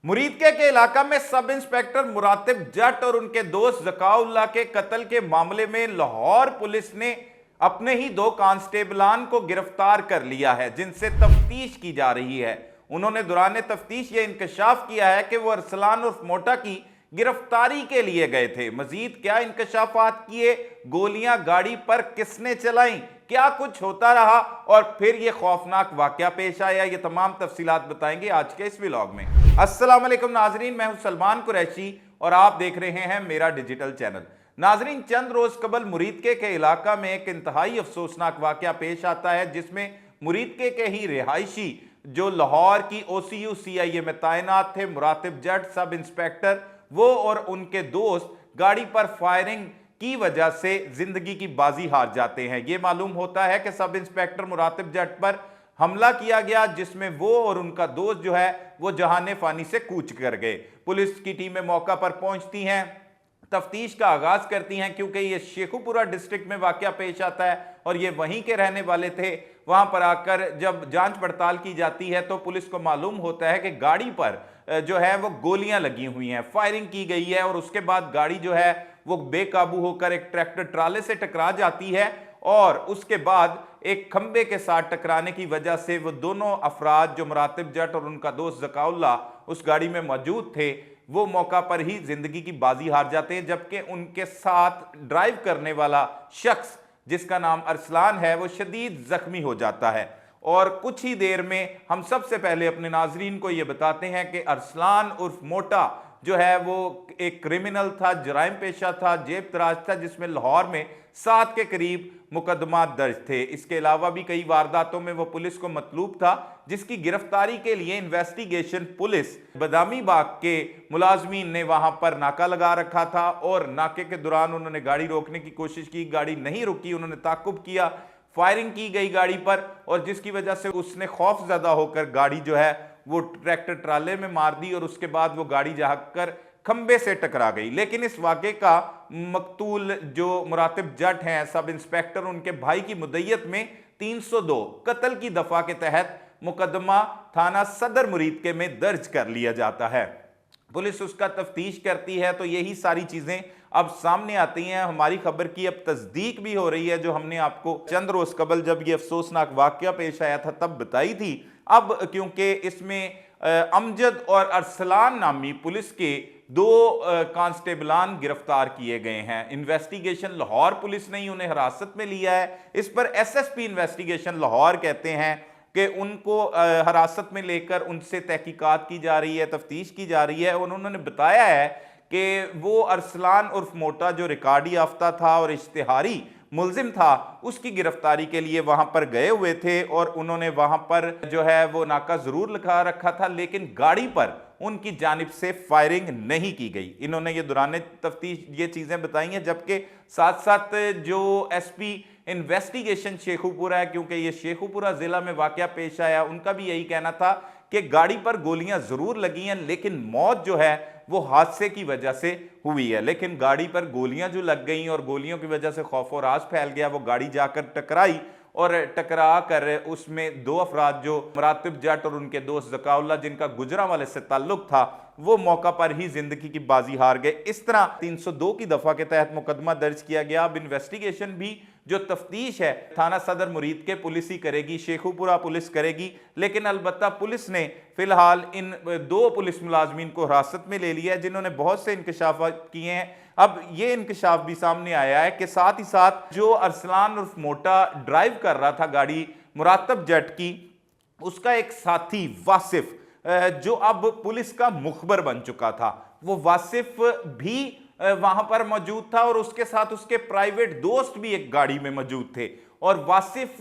मुरीदके के इलाका में सब इंस्पेक्टर मुरातिब जट और उनके दोस्त ज़काउल्लाह के कत्ल के मामले में लाहौर पुलिस ने अपने ही दो कांस्टेबलान को गिरफ्तार कर लिया है, जिनसे तफ्तीश की जा रही है। उन्होंने दौरान तफ्तीश यह इंकशाफ किया है कि वो अरसलान उर्फ मोटा की गिरफ्तारी के लिए गए थे। मजीद क्या इंकशाफात किए, गोलियां गाड़ी पर किसने चलाई, क्या कुछ होता रहा और फिर यह खौफनाक वाकया पेश आया, ये तमाम तफसीलात बताएंगे आज के इस व्लॉग में। अस्सलाम वालेकुम नाजरीन, मैं हूं सलमान कुरैशी और आप देख रहे हैं मेरा डिजिटल चैनल। नाजरीन, चंद रोज कबल मुरीदके के इलाका में एक इंतहाई अफसोसनाक वाकया पेश आता है, जिसमें मुरीदके के ही रिहायशी जो लाहौर की OCU CIA में तैनात थे मुरातिब जट सब इंस्पेक्टर, वो और उनके दोस्त गाड़ी पर फायरिंग की वजह से जिंदगी की बाजी हार जाते हैं। यह मालूम होता है कि सब इंस्पेक्टर मुरातिब जट पर हमला किया गया, जिसमें वो और उनका दोस्त जो है वो जहाने फानी से कूच कर गए। पुलिस की टीमें मौका पर पहुंचती हैं, तफ्तीश का आगाज करती हैं, क्योंकि ये शेखुपुरा डिस्ट्रिक्ट में वाकया पेश आता है और ये वहीं के रहने वाले थे। वहां पर आकर जब जांच पड़ताल की जाती है तो पुलिस को मालूम होता है कि गाड़ी पर जो है वो गोलियां लगी हुई हैं, फायरिंग की गई है और उसके बाद गाड़ी जो है वो बेकाबू होकर एक ट्रैक्टर ट्राले से टकरा जाती है और उसके बाद एक खंबे के साथ टकराने की वजह से वो दोनों अफराद जो मुरातिब जट और उनका दोस्त ज़काउल्लाह उस गाड़ी में मौजूद थे, वो मौका पर ही जिंदगी की बाजी हार जाते हैं। जबकि उनके साथ ड्राइव करने वाला शख्स जिसका नाम अरसलान है वो शदीद जख्मी हो जाता है। और कुछ ही देर में हम सबसे पहले अपने नाजरीन को यह बताते हैं कि अरसलान उर्फ मोटा जो है वो एक क्रिमिनल था, जराइम पेशा था, जेब तराज था, जिसमें लाहौर में 7 के करीब मुकदमा दर्ज थे। इसके अलावा भी कई वारदातों में वो पुलिस को मतलूब था, जिसकी गिरफ्तारी के लिए इन्वेस्टिगेशन पुलिस बदामी बाग के मुलाजमीन ने वहां पर नाका लगा रखा था और नाके के दौरान उन्होंने गाड़ी रोकने की कोशिश की, गाड़ी नहीं रुकी, उन्होंने ताकुब किया, फायरिंग की गई गाड़ी पर और जिसकी वजह से उसने खौफजदा होकर गाड़ी जो है वो ट्रैक्टर ट्राले में मार दी और उसके बाद वो गाड़ी जाकर खंबे से टकरा गई। लेकिन इस वाक़े का मकतूल जो मुरातिब जट हैं सब इंस्पेक्टर, उनके भाई की मुद्दत में 302 कत्ल की दफा के तहत मुकदमा थाना सदर मुरीदके में दर्ज कर लिया जाता है। पुलिस उसका तफ्तीश करती है तो यही सारी चीजें अब सामने आती हैं। हमारी खबर की अब तस्दीक भी हो रही है, जो हमने आपको चंद रोज कबल जब यह अफसोसनाक वाकया पेश आया था तब बताई थी। अब क्योंकि इसमें अमजद और अरसलान नामी पुलिस के दो कांस्टेबलान गिरफ्तार किए गए हैं। इन्वेस्टिगेशन लाहौर पुलिस ने ही उन्हें हिरासत में लिया है। इस पर SSP इन्वेस्टिगेशन लाहौर कहते हैं कि उनको हिरासत में लेकर उनसे तहकीकात की जा रही है, तफ्तीश की जा रही है और उन्होंने बताया है कि वो अरसलान उर्फ मोटा जो रिकॉर्डी याफ्ता था और इश्तिहारी मुलजिम था, उसकी गिरफ्तारी के लिए वहां पर गए हुए थे और उन्होंने वहां पर जो है वो नाका जरूर लगा रखा था, लेकिन गाड़ी पर उनकी जानिब से फायरिंग नहीं की गई। इन्होंने ये दौरान तफ्तीश ये चीजें बताई हैं। जबकि साथ साथ जो SP इन्वेस्टिगेशन शेखुपुरा है, क्योंकि ये शेखुपुरा जिला में वाकया पेश आया, उनका भी यही कहना था कि गाड़ी पर गोलियां जरूर लगी हैं लेकिन मौत जो है वो हादसे की वजह से हुई है। लेकिन गाड़ी पर गोलियां जो लग गई और गोलियों की वजह से खौफ और राज फैल गया, वो गाड़ी जाकर टकराई और टकरा कर उसमें 2 अफराद जो मुरातिब जट और उनके दोस्त ज़काउल्लाह जिनका गुजरांवाले से ताल्लुक था, वो मौका पर ही जिंदगी की बाजी हार गए। इस तरह 302 की दफा के तहत मुकदमा दर्ज किया गया। अब इन्वेस्टिगेशन भी जो तफ्तीश है थाना सदर मुरीदके पुलिस ही करेगी, शेखुपुरा पुलिस करेगी, लेकिन अलबत्ता पुलिस ने फिलहाल इन 2 पुलिस मुलाजमीन को हिरासत में ले लिया है, जिन्होंने बहुत से इंकशाफ किए हैं। अब ये इंकशाफ भी सामने आया है कि साथ ही साथ जो अरसलान उर्फ मोटा ड्राइव कर रहा था गाड़ी मुरातिब जट की, उसका एक साथी वासिफ जो अब पुलिस का मुखबर बन चुका था, वो वासिफ भी वहां पर मौजूद था और उसके साथ उसके प्राइवेट दोस्त भी एक गाड़ी में मौजूद थे। और वासिफ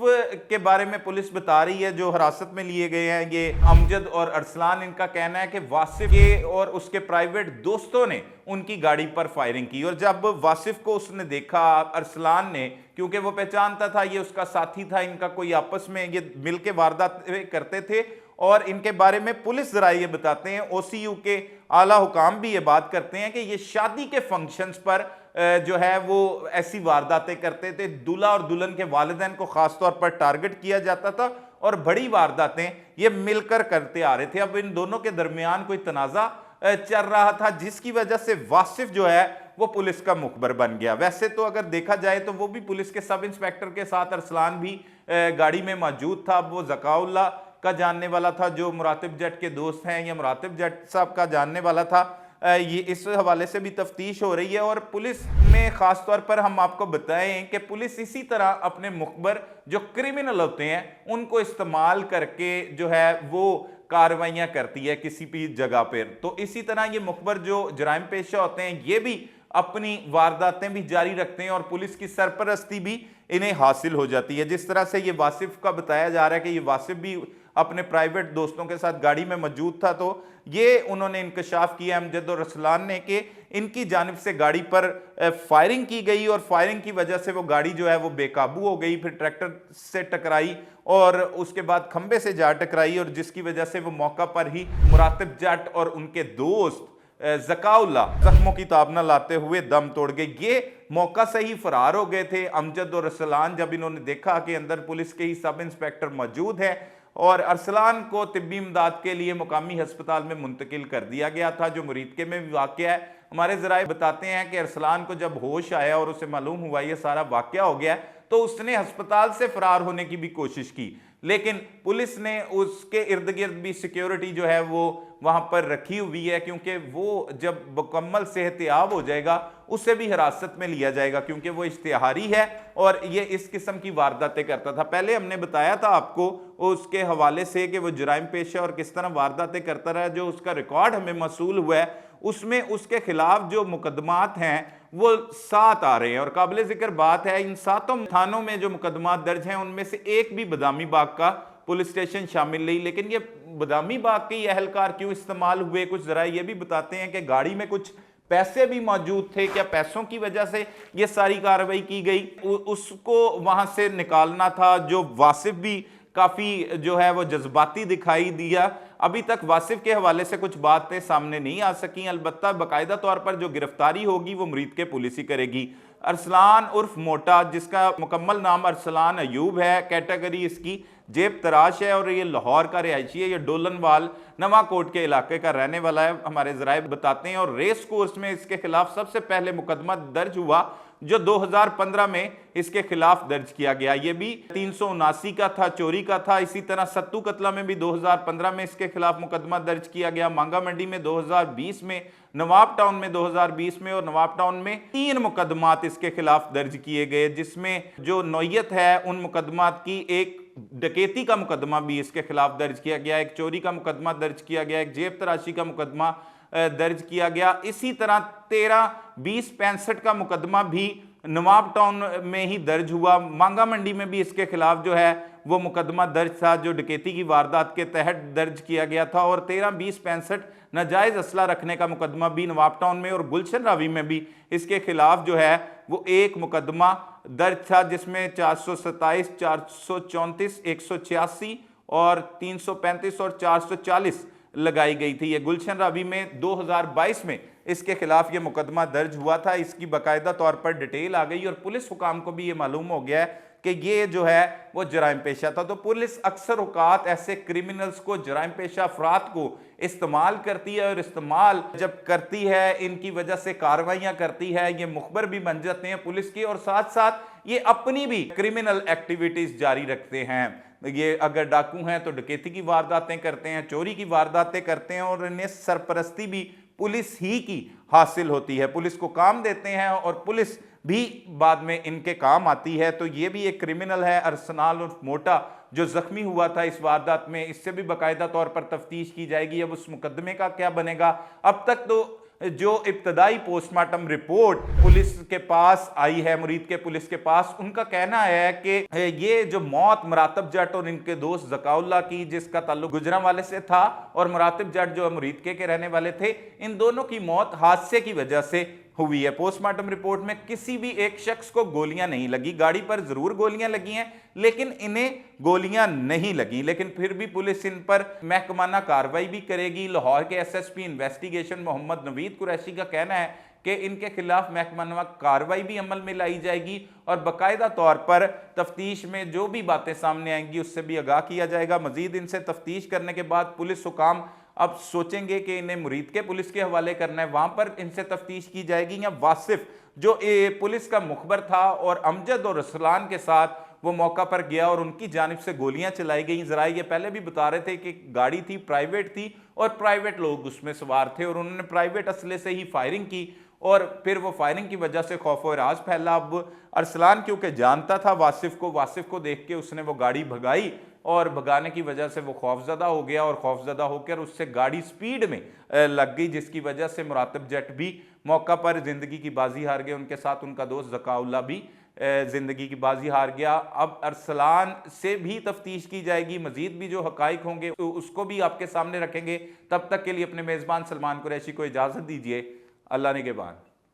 के बारे में पुलिस बता रही है, जो हिरासत में लिए गए हैं ये अमजद और अरसलान, इनका कहना है कि वासिफ के और उसके प्राइवेट दोस्तों ने उनकी गाड़ी पर फायरिंग की और जब वासिफ को उसने देखा, अरसलान ने, क्योंकि वो पहचानता था ये उसका साथी था, इनका कोई आपस में ये मिलके वारदात करते थे और इनके बारे में पुलिस जरा ये बताते हैं, OCU के आला हुकाम भी ये बात करते हैं कि ये शादी के फंक्शंस पर जो है वो ऐसी वारदातें करते थे। दूल्हा और दुल्हन के वालिदैन को खासतौर पर टारगेट किया जाता था और बड़ी वारदातें ये मिलकर करते आ रहे थे। अब इन दोनों के दरमियान कोई तनाजा चल रहा था, जिसकी वजह से वासिफ जो है वो पुलिस का मुखबर बन गया। वैसे तो अगर देखा जाए तो वो भी पुलिस के सब इंस्पेक्टर के साथ, अरसलान भी गाड़ी में मौजूद था। अब वो ज़काउल्लाह का जानने वाला था, जो मुरातिब जट के दोस्त हैं, या मुरातिब जट साहब का जानने वाला था। ये इस हवाले से भी तफ्तीश हो रही है। और पुलिस में ख़ास तौर पर हम आपको बताएं कि पुलिस इसी तरह अपने मुखबर जो क्रिमिनल होते हैं उनको इस्तेमाल करके जो है वो कार्रवाइयाँ करती है किसी भी जगह पर। तो इसी तरह ये मुखबर जो जराइम पेशा होते हैं ये भी अपनी वारदातें भी जारी रखते हैं और पुलिस की सरपरस्ती भी इन्हें हासिल हो जाती है। जिस तरह से ये वासिफ का बताया जा रहा है कि ये वासिफ भी अपने प्राइवेट दोस्तों के साथ गाड़ी में मौजूद था, तो ये उन्होंने इंकशाफ किया अमजद और रसलान ने कि इनकी जानिब से गाड़ी पर फायरिंग की गई और फायरिंग की वजह से वो गाड़ी जो है वो बेकाबू हो गई, फिर ट्रैक्टर से टकराई और उसके बाद खंबे से जा टकराई, और जिसकी वजह से वो मौका पर ही मुरातिब जट और उनके दोस्त ज़काउल्लाह जख्मों की ताब न लाते हुए दम तोड़ गए। ये मौका से ही फरार हो गए थे। अमजद और रसलान जब इन्होंने देखा कि अंदर पुलिस के ही सब इंस्पेक्टर मौजूद है और अरसलान को तिब्बी इमदाद के लिए मुकामी अस्पताल में मुंतकिल कर दिया गया था, जो मुरीदके में भी वाक़या है। हमारे ज़राए बताते हैं कि अरसलान को जब होश आया और उसे मालूम हुआ ये सारा वाक़या हो गया तो उसने अस्पताल से फरार होने की भी कोशिश की, लेकिन पुलिस ने उसके इर्द गिर्द भी सिक्योरिटी जो है वो वहां पर रखी हुई है, क्योंकि वो जब मुकम्मल सेहतियाब हो जाएगा उसे भी हिरासत में लिया जाएगा, क्योंकि वो इश्तिहारी है और ये इस किस्म की वारदातें करता था। पहले हमने बताया था आपको उसके हवाले से कि वो जुराइम पेशा और किस तरह वारदातें करता रहा। जो उसका रिकॉर्ड हमें मसूल हुआ है उसमें उसके खिलाफ जो मुकदमात हैं वो 7 आ रहे हैं, और काबिल जिक्र बात है इन 7 थानों में जो मुकदमात दर्ज हैं उनमें से एक भी बदामी बाग का पुलिस स्टेशन शामिल नहीं। लेकिन ये बदामी बाग के अहलकार क्यों इस्तेमाल हुए, कुछ जरा ये भी बताते हैं कि गाड़ी में कुछ पैसे भी मौजूद थे, क्या पैसों की वजह से ये सारी कार्रवाई की गई, उसको वहां से निकालना था। जो वासिफ भी काफी जो है वो जज्बाती दिखाई दिया। अभी तक वासिफ के हवाले से कुछ बातें सामने नहीं आ सकी, अलबत्ता बाकायदा तौर पर जो गिरफ्तारी होगी वो मुरीद के पुलिस ही करेगी। अरसलान उर्फ मोटा, जिसका मुकम्मल नाम अरसलान अयूब है, कैटेगरी इसकी जेब तराश है और ये लाहौर का रिहायशी है। ये डोलनवाल नवाकोट के इलाके का रहने वाला है, हमारे ज़राए बताते हैं। और रेस कोर्स में इसके खिलाफ सबसे पहले मुकदमा दर्ज हुआ जो 2015 में इसके खिलाफ दर्ज किया गया। ये भी 379 का था, चोरी का था। इसी तरह सत्तू कतला में भी 2015 में इसके खिलाफ मुकदमा दर्ज किया गया। मांगा मंडी में 2020 में, नवाब टाउन में 2020 में, और नवाब टाउन में 3 मुकदमात इसके खिलाफ दर्ज किए गए, जिसमें जो नौयत है उन मुकदमात की एक डकैती का मुकदमा भी इसके खिलाफ दर्ज किया गया, एक चोरी का मुकदमा दर्ज किया गया, एक जेब तराशी का मुकदमा दर्ज किया गया। इसी तरह 13-20-65 का मुकदमा भी नवाब टाउन में ही दर्ज हुआ। मांगा मंडी में भी इसके खिलाफ जो है वो मुकदमा दर्ज था, जो डकैती की वारदात के तहत दर्ज किया गया था। और 13-20-65 नाजायज असला रखने का मुकदमा भी नवाब टाउन में और गुलशन रावी में भी इसके खिलाफ जो है वो एक मुकदमा दर्ज था, जिसमें 427, 434, 186 और 335 और 440 लगाई गई थी। ये गुलशन रावी में 2022 में इसके खिलाफ ये मुकदमा दर्ज हुआ था। इसकी बाकायदा तौर पर डिटेल आ गई और पुलिस हुकाम को भी ये मालूम हो गया है कि ये जो है वो जराइम पेशा था। तो पुलिस अक्सर औकात ऐसे क्रिमिनल्स को, जराइम पेशा अफराद को इस्तेमाल करती है, और इस्तेमाल जब करती है इनकी वजह से कार्रवाइयां करती है, ये मुखबर भी बन जाते हैं पुलिस की, और साथ साथ ये अपनी भी क्रिमिनल एक्टिविटीज जारी रखते हैं। ये अगर डाकू हैं तो डकैती की वारदातें करते हैं, चोरी की वारदातें करते हैं, और इन्हें सरपरस्ती भी पुलिस ही की हासिल होती है। पुलिस को काम देते हैं और पुलिस भी बाद में इनके काम आती है। तो ये भी एक क्रिमिनल है अरसलान उर्फ मोटा, जो जख्मी हुआ था इस वारदात में। इससे भी बाकायदा तौर पर तफ्तीश की जाएगी। अब उस मुकदमे का क्या बनेगा। अब तक तो जो इब्तदाई पोस्टमार्टम रिपोर्ट पुलिस के पास आई है, मुरीद के पुलिस के पास, उनका कहना है कि ये जो मौत मुरातिब जट और इनके दोस्त ज़काउल्लाह की, जिसका ताल्लुक गुजरांवाले से था, और मुरातिब जट जो मुरीद के रहने वाले थे, इन दोनों की मौत हादसे की वजह से हुई है। पोस्टमार्टम रिपोर्ट में किसी भी एक शख्स को गोलियां नहीं लगी, गाड़ी पर जरूर गोलियां लगी हैं लेकिन इन्हें गोलियां नहीं लगी, लेकिन फिर भी पुलिस इन पर महकमाना कार्रवाई भी करेगी। लाहौर के एसएसपी इन्वेस्टिगेशन मोहम्मद नवीद कुरैशी का कहना है कि इनके खिलाफ महकमाना कार्रवाई भी अमल में लाई जाएगी और बाकायदा तौर पर तफ्तीश में जो भी बातें सामने आएंगी उससे भी आगाह किया जाएगा। मजीद इनसे तफ्तीश करने के बाद पुलिस हुकाम अब सोचेंगे कि इन्हें मुरीद के पुलिस के हवाले करना है, वहां पर इनसे तफ्तीश की जाएगी, या वासिफ जो पुलिस का मुखबर था और अमजद और रसलान के साथ वो मौका पर गया और उनकी जानिब से गोलियां चलाई गई। जरा ये पहले भी बता रहे थे कि गाड़ी थी, प्राइवेट थी और प्राइवेट लोग उसमें सवार थे और उन्होंने प्राइवेट असले से ही फायरिंग की और फिर वो फायरिंग की वजह से खौफ और राज फैला। अब अरसलान क्योंकि जानता था वासिफ को देख के उसने वो गाड़ी भगाई और भगाने की वजह से वो खौफजदा हो गया और खौफजदा होकर उससे गाड़ी स्पीड में लग गई, जिसकी वजह से मुरातिब जट भी मौका पर जिंदगी की बाजी हार गए। उनके साथ उनका दोस्त ज़काउल्लाह भी जिंदगी की बाजी हार गया। अब अरसलान से भी तफ्तीश की जाएगी, मजीद भी जो हकाइक होंगे उसको भी आपके सामने रखेंगे। तब तक के लिए अपने मेज़बान सलमान कुरैशी को इजाज़त दीजिए। अल्लाह निगहबान।